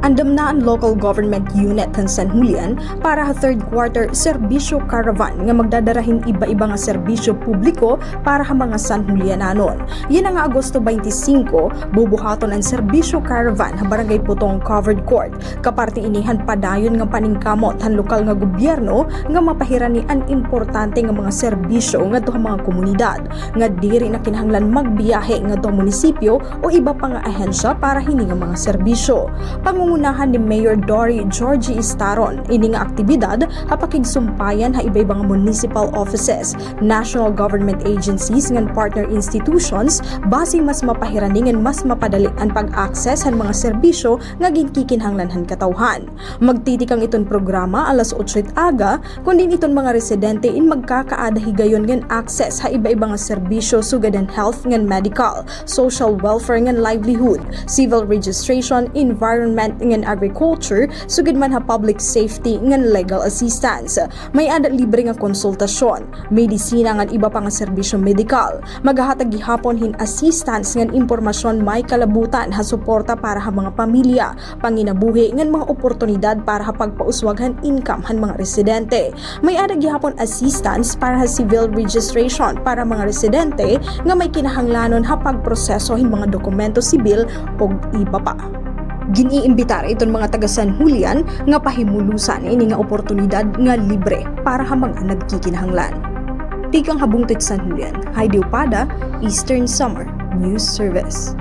andam na ang local government unit ng San Julian para sa third quarter serbisyo caravan nga magdadarahin iba-iba nga serbisyo publiko para sa mga San Juliananon. Yan nga Agosto 25, bubuhaton ang serbisyo caravan sa Barangay Putong Covered Court. Kaparte inihan padayon nga paningkamot ang lokal nga gobyerno nga mapahirani ang importante nga mga serbisyo nga sa mga komunidad nga diri na kinahanglan magbiyahe nga sa munisipyo o iba pa nga ahensya para hini nga mga serbisyo. Pangungunahan ni Mayor Dory Georgie Estaron ini nga aktibidad hapakigsumpayan ha iba-ibang municipal offices, national government agencies ngan partner institutions base mas mapahiraningan mas mapadali ang pag-access han mga serbisyo nga ginkikinhanglanhan katawhan. Magtitikang iton programa alas 8 aga kundi iton mga residente in magkakaada higayon ngan access ha iba-ibang serbisyo sugad ang health ngan medical, social welfare ngan livelihood, civil registration, environment ngan agriculture, sugid man ha public safety ngan legal assistance. May ada libre nga konsultasyon, medisina ngan iba pa nga serbisyo medikal. Magahatag gihapon hin assistance ngan impormasyon may kalabutan ha suporta para ha mga pamilya, panginabuhi ngan mga oportunidad para ha pagpauswaghan income han mga residente. May ada gihapon assistance para ha civil registration para mga residente nga may kinahanglanon ha pagproseso hin mga dokumento sibil o iba pa. Giniimbitar iton mga taga San Julian nga pahimulusan ini nga oportunidad nga libre para ha mga nagkikinahanglan. Tikang habungtit San Julian, Heidi Upada, Eastern Summer News Service.